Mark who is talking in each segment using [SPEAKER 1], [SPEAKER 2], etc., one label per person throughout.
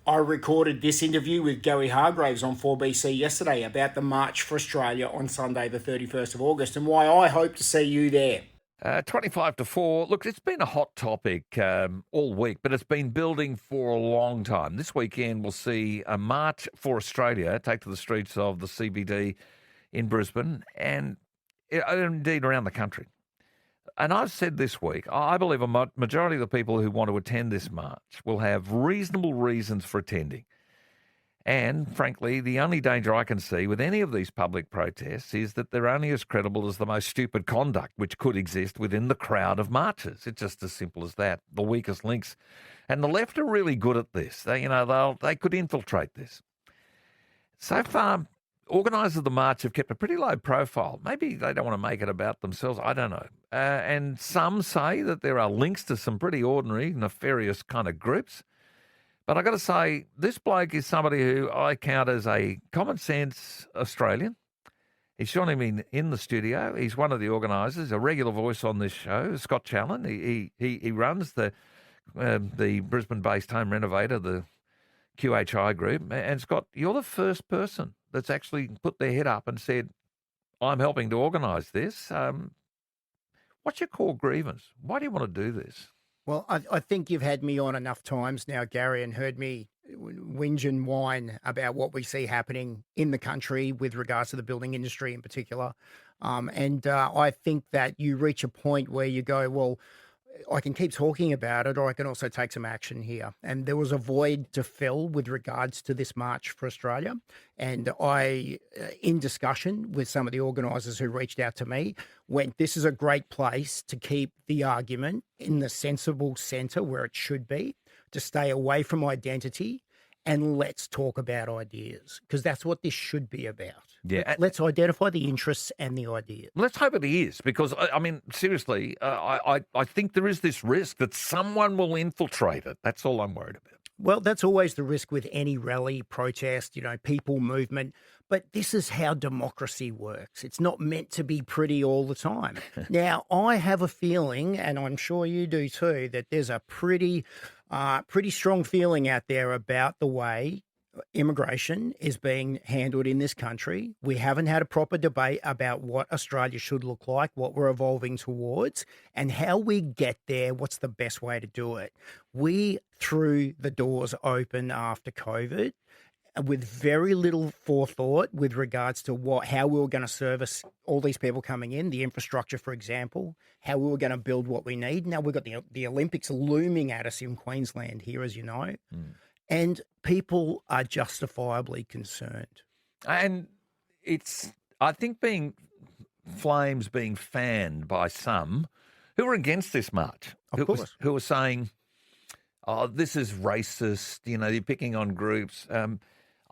[SPEAKER 1] I recorded this interview with Gary Hargraves on 4BC yesterday about the March for Australia on Sunday, the 31st of August, and why I hope to see you there.
[SPEAKER 2] 25 to 4. Look, it's been a hot topic all week, but it's been building for a long time. This weekend, we'll see a March for Australia take to the streets of the CBD in Brisbane and indeed around the country. And I've said this week, I believe a majority of the people who want to attend this march will have reasonable reasons for attending. And frankly, the only danger I can see with any of these public protests is that they're only as credible as the most stupid conduct which could exist within the crowd of marchers. It's just as simple as that. The weakest links. And the left are really good at this. They could infiltrate this. So far, organisers of the march have kept a pretty low profile. Maybe they don't want to make it about themselves. I don't know. And some say that there are links to some pretty ordinary, nefarious kind of groups. But I've got to say, this bloke is somebody who I count as a common sense Australian. He's joining me in the studio. He's one of the organisers, a regular voice on this show, Scott Chalon. He runs the Brisbane-based home renovator, the QHI group. And Scott, you're the first person that's actually put their head up and said, I'm helping to organise this. What's your core grievance? Why do you want to do this?
[SPEAKER 1] Well, I think you've had me on enough times now, Gary, and heard me whinge and whine about what we see happening in the country with regards to the building industry in particular. I think that you reach a point where you go, well, I can keep talking about it, or I can also take some action here. And there was a void to fill with regards to this March for Australia. And I, in discussion with some of the organisers who reached out to me, went, this is a great place to keep the argument in the sensible centre where it should be, to stay away from identity, and let's talk about ideas, because that's what this should be about.
[SPEAKER 2] Yeah.
[SPEAKER 1] Let's identify the interests and the ideas.
[SPEAKER 2] Let's hope it is, because, I mean, seriously, I think there is this risk that someone will infiltrate it. That's all I'm worried about.
[SPEAKER 1] Well, that's always the risk with any rally, protest, people movement. But this is how democracy works. It's not meant to be pretty all the time. Now, I have a feeling, and I'm sure you do too, that there's a pretty strong feeling out there about the way immigration is being handled in this country. We haven't had a proper debate about what Australia should look like, what we're evolving towards, and how we get there, what's the best way to do it. We threw the doors open after COVID with very little forethought with regards to how we were going to service all these people coming in, the infrastructure, for example, how we were going to build what we need. Now we've got the Olympics looming at us in Queensland here, as you know. And people are justifiably concerned.
[SPEAKER 2] And it's, I think, flames being fanned by some who are against this march.
[SPEAKER 1] Of course.
[SPEAKER 2] Who are saying, oh, this is racist, you're picking on groups.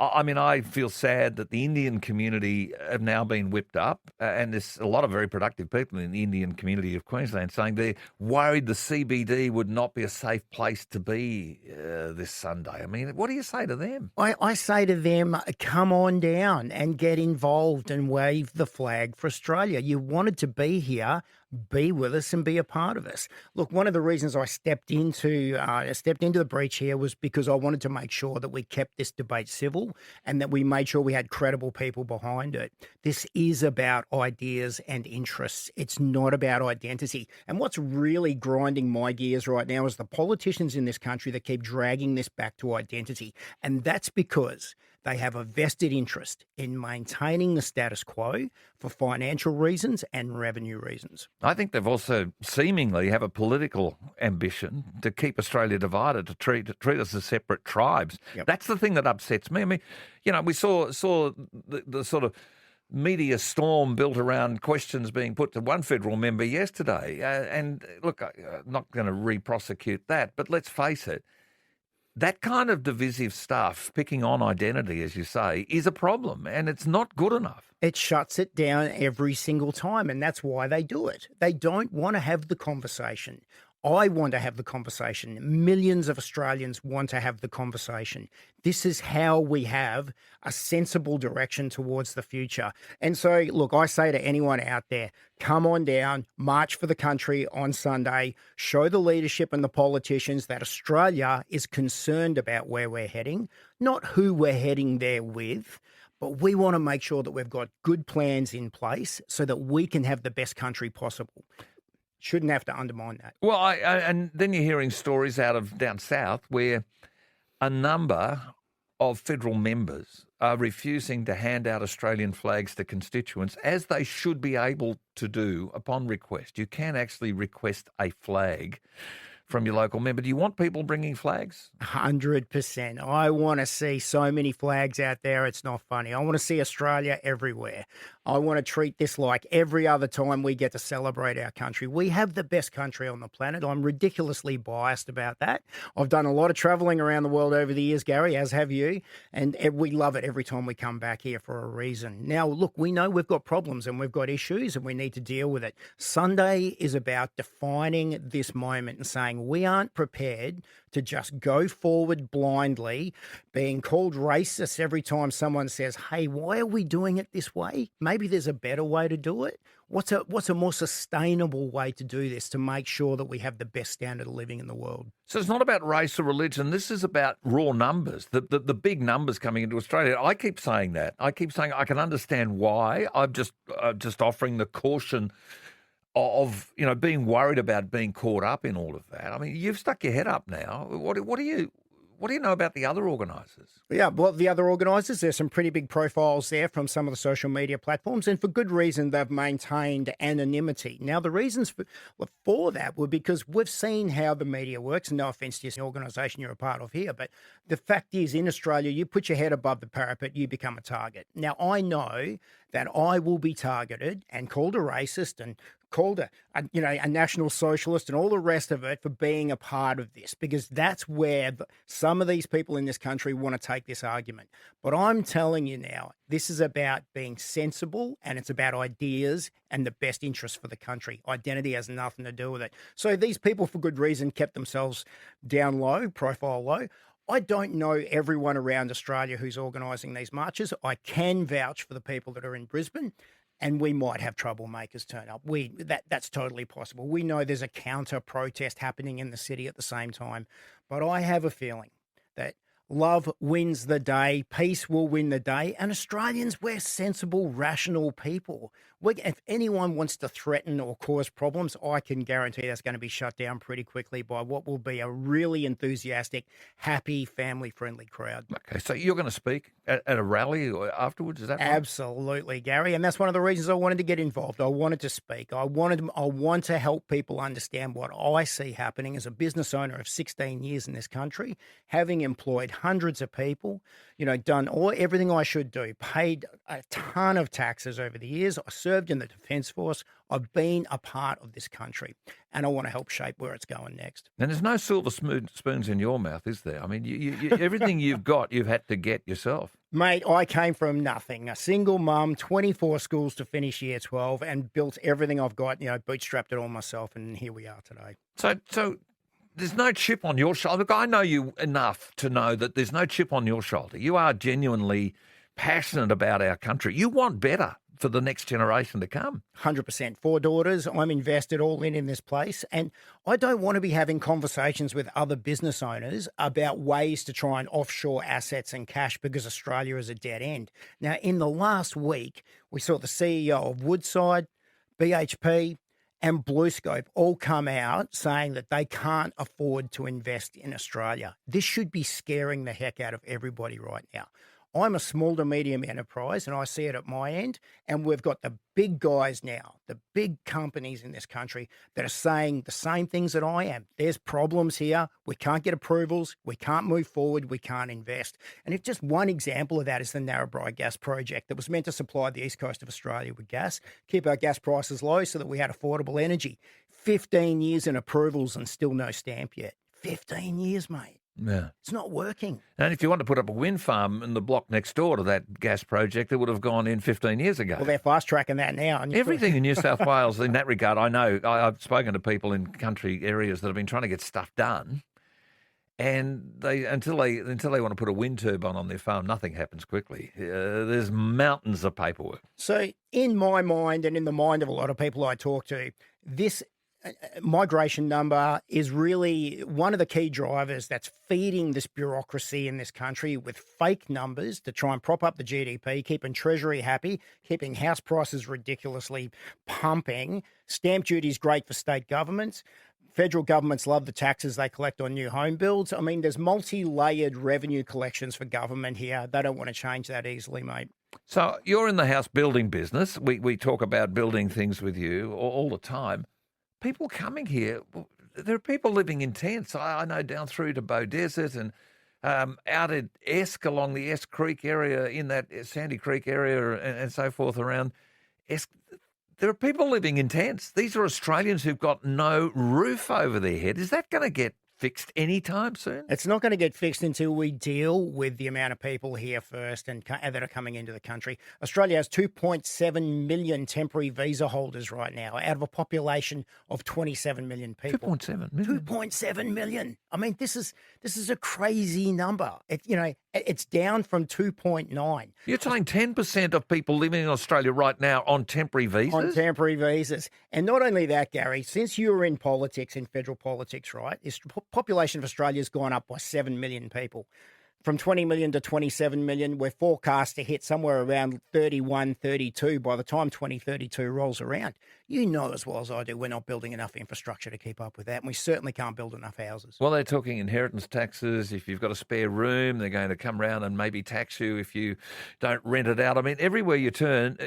[SPEAKER 2] I mean, I feel sad that the Indian community have now been whipped up, and there's a lot of very productive people in the Indian community of Queensland saying they're worried the CBD would not be a safe place to be this Sunday. I mean, what do you say to them?
[SPEAKER 1] I say to them, come on down and get involved and wave the flag for Australia. You wanted to be here. Be with us and be a part of us. Look, one of the reasons I stepped into the breach here was because I wanted to make sure that we kept this debate civil and that we made sure we had credible people behind it. This is about ideas and interests. It's not about identity. And what's really grinding my gears right now is the politicians in this country that keep dragging this back to identity. And that's because they have a vested interest in maintaining the status quo for financial reasons and revenue reasons.
[SPEAKER 2] I think they've also seemingly have a political ambition to keep Australia divided, to treat us as separate tribes.
[SPEAKER 1] Yep.
[SPEAKER 2] That's the thing that upsets me. I mean, we saw the sort of media storm built around questions being put to one federal member yesterday. And look, I'm not going to re-prosecute that, but let's face it, that kind of divisive stuff, picking on identity, as you say, is a problem, and it's not good enough.
[SPEAKER 1] It shuts it down every single time, and that's why they do it. They don't want to have the conversation. I want to have the conversation. Millions of Australians want to have the conversation. This is how we have a sensible direction towards the future. And so, look, I say to anyone out there, come on down, march for the country on Sunday, show the leadership and the politicians that Australia is concerned about where we're heading, not who we're heading there with. But we want to make sure that we've got good plans in place so that we can have the best country possible. Shouldn't have to undermine that.
[SPEAKER 2] Well, and then you're hearing stories out of down south where a number of federal members are refusing to hand out Australian flags to constituents, as they should be able to do upon request. You can actually request a flag from your local member. Do you want people bringing flags?
[SPEAKER 1] 100%. I want to see so many flags out there. It's not funny. I want to see Australia everywhere. I want to treat this like every other time we get to celebrate our country. We have the best country on the planet. I'm ridiculously biased about that. I've done a lot of traveling around the world over the years, Gary, as have you, and we love it every time we come back here for a reason. Now, look, we know we've got problems and we've got issues and we need to deal with it. Sunday is about defining this moment and saying we aren't prepared to just go forward blindly, being called racist every time someone says, hey, why are we doing it this way? Maybe there's a better way to do it. What's a more sustainable way to do this to make sure that we have the best standard of living in the world?
[SPEAKER 2] So it's not about race or religion. This is about raw numbers, the big numbers coming into Australia. I keep saying that. I keep saying I can understand why. I'm just offering the caution of, being worried about being caught up in all of that. I mean, you've stuck your head up now. What do you know about the other organisers?
[SPEAKER 1] Yeah, well, the other organisers, there's some pretty big profiles there from some of the social media platforms, and for good reason they've maintained anonymity. Now, the reasons for that were because we've seen how the media works, and no offence to the organisation you're a part of here, but the fact is in Australia, you put your head above the parapet, you become a target. Now, I know that I will be targeted and called a racist and called a national socialist and all the rest of it for being a part of this, because that's where some of these people in this country want to take this argument. But I'm telling you now, this is about being sensible and it's about ideas and the best interest for the country. Identity has nothing to do with it. So these people, for good reason, kept themselves down low, profile low. I don't know everyone around Australia who's organising these marches. I can vouch for the people that are in Brisbane. And we might have troublemakers turn up. That's totally possible. We know there's a counter protest happening in the city at the same time. But I have a feeling that love wins the day, peace will win the day, and Australians, we're sensible, rational people. If anyone wants to threaten or cause problems, I can guarantee that's going to be shut down pretty quickly by what will be a really enthusiastic, happy, family-friendly crowd.
[SPEAKER 2] Okay, so you're going to speak at a rally afterwards, is that right?
[SPEAKER 1] Absolutely, Gary, and that's one of the reasons I wanted to get involved. I wanted to speak. I want to help people understand what I see happening as a business owner of 16 years in this country, having employed hundreds of people, done everything I should do, paid a ton of taxes over the years. I served in the Defence Force. I've been a part of this country, and I want to help shape where it's going next.
[SPEAKER 2] And there's no silver spoons in your mouth, is there? I mean, you everything you've got, you've had to get yourself.
[SPEAKER 1] Mate, I came from nothing. A single mum, 24 schools to finish year 12, and built everything I've got, bootstrapped it all myself, and here we are today.
[SPEAKER 2] So there's no chip on your shoulder. Look, I know you enough to know that there's no chip on your shoulder. You are genuinely passionate about our country. You want better for the next generation to come.
[SPEAKER 1] 100%. 4 daughters. I'm invested all in this place. And I don't want to be having conversations with other business owners about ways to try and offshore assets and cash because Australia is a dead end. Now, in the last week, we saw the CEO of Woodside, BHP, and BlueScope all come out saying that they can't afford to invest in Australia. This should be scaring the heck out of everybody right now. I'm a small to medium enterprise and I see it at my end, and we've got the big guys now, the big companies in this country that are saying the same things that I am. There's problems here. We can't get approvals. We can't move forward. We can't invest. And if just one example of that is the Narrabri gas project that was meant to supply the east coast of Australia with gas, keep our gas prices low so that we had affordable energy. 15 years in approvals and still no stamp yet. 15 years, mate.
[SPEAKER 2] Yeah.
[SPEAKER 1] It's not working.
[SPEAKER 2] And if you want to put up a wind farm in the block next door to that gas project, it would have gone in 15 years ago.
[SPEAKER 1] Well, they're fast-tracking that now. And
[SPEAKER 2] Everything in New South Wales in that regard, I know, I've spoken to people in country areas that have been trying to get stuff done, and until they want to put a wind turbine on their farm, nothing happens quickly. There's mountains of paperwork.
[SPEAKER 1] So in my mind and in the mind of a lot of people I talk to, this migration number is really one of the key drivers that's feeding this bureaucracy in this country with fake numbers to try and prop up the GDP, keeping Treasury happy, keeping house prices ridiculously pumping. Stamp duty is great for state governments. Federal governments love the taxes they collect on new home builds. I mean, there's multi-layered revenue collections for government here. They don't want to change that easily, mate.
[SPEAKER 2] So you're in the house building business. We talk about building things with you all the time. People coming here, there are people living in tents. I know down through to Bow Desert and out at Esk along the Esk Creek area, in that Sandy Creek area and so forth around Esk. There are people living in tents. These are Australians who've got no roof over their head. Is that going to get fixed anytime soon?
[SPEAKER 1] It's not going to get fixed until we deal with the amount of people here first and that are coming into the country. Australia has 2.7 million temporary visa holders right now out of a population of 27 million people.
[SPEAKER 2] 2.7 million.
[SPEAKER 1] 2.7 million. I mean, this is a crazy number. It's down from 2.9.
[SPEAKER 2] You're saying 10% of people living in Australia right now on temporary visas?
[SPEAKER 1] On temporary visas. And not only that, Gary, since you were in politics, in federal politics, right, this population of Australia has gone up by 7 million people. From 20 million to 27 million, we're forecast to hit somewhere around 31, 32 by the time 2032 rolls around. You know as well as I do, we're not building enough infrastructure to keep up with that, and we certainly can't build enough houses.
[SPEAKER 2] Well, they're talking inheritance taxes. If you've got a spare room, they're going to come round and maybe tax you if you don't rent it out. I mean, everywhere you turn,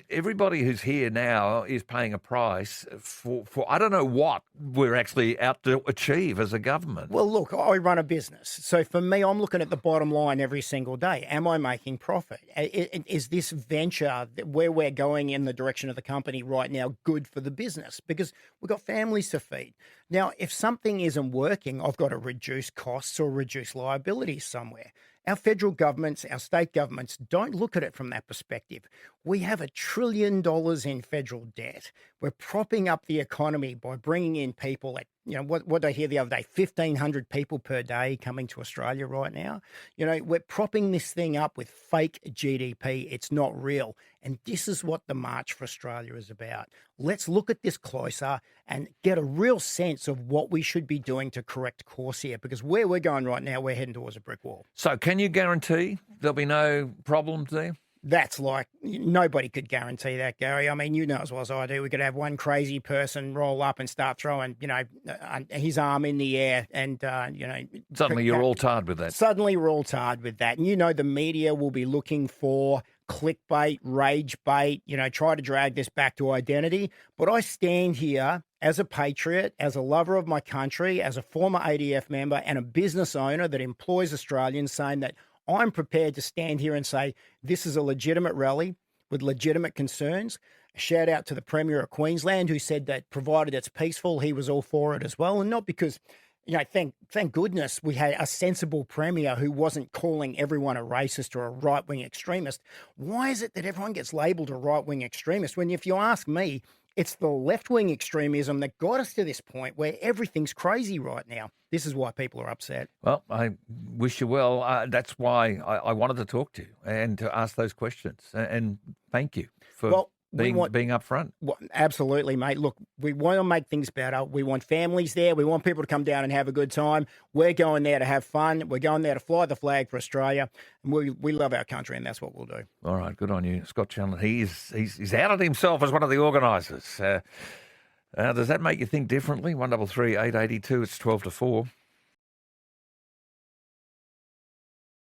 [SPEAKER 2] everybody who's here now is paying a price for I don't know what we're actually out to achieve as a government.
[SPEAKER 1] Well, look, I run a business. So for me, I'm looking at the bottom line every single day. Am I making profit? Is this venture where we're going in the direction of the company right now good for the business? Because we've got families to feed. Now, if something isn't working, I've got to reduce costs or reduce liabilities somewhere. Our federal governments, our state governments don't look at it from that perspective. We have $1 trillion in federal debt. We're propping up the economy by bringing in people at, what did I hear the other day? 1,500 people per day coming to Australia right now. We're propping this thing up with fake GDP. It's not real. And this is what the March for Australia is about. Let's look at this closer and get a real sense of what we should be doing to correct course here, because where we're going right now, we're heading towards a brick wall.
[SPEAKER 2] So can you guarantee there'll be no problems there?
[SPEAKER 1] That's nobody could guarantee that, Gary. I mean, you know as well as I do, we could have one crazy person roll up and start throwing, his arm in the air and,
[SPEAKER 2] Suddenly you're all tarred with that.
[SPEAKER 1] Suddenly we're all tarred with that. And, the media will be looking for clickbait, rage bait, try to drag this back to identity. But I stand here as a patriot, as a lover of my country, as a former ADF member and a business owner that employs Australians, saying that I'm prepared to stand here and say this is a legitimate rally with legitimate concerns. A shout out to the Premier of Queensland, who said that provided it's peaceful, he was all for it as well. And not because, thank goodness we had a sensible Premier who wasn't calling everyone a racist or a right-wing extremist. Why is it that everyone gets labelled a right-wing extremist when, if you ask me, it's the left-wing extremism that got us to this point where everything's crazy right now. This is why people are upset.
[SPEAKER 2] Well, I wish you well. That's why I wanted to talk to you and to ask those questions. And thank you for being upfront.
[SPEAKER 1] Well, absolutely, mate. Look, we want to make things better. We want families there. We want people to come down and have a good time. We're going there to have fun. We're going there to fly the flag for Australia. And we love our country, and that's what we'll do.
[SPEAKER 2] All right, good on you, Scott Chalon. He's outed himself as one of the organisers. Does that make you think differently? 133 882. It's 12 to 4.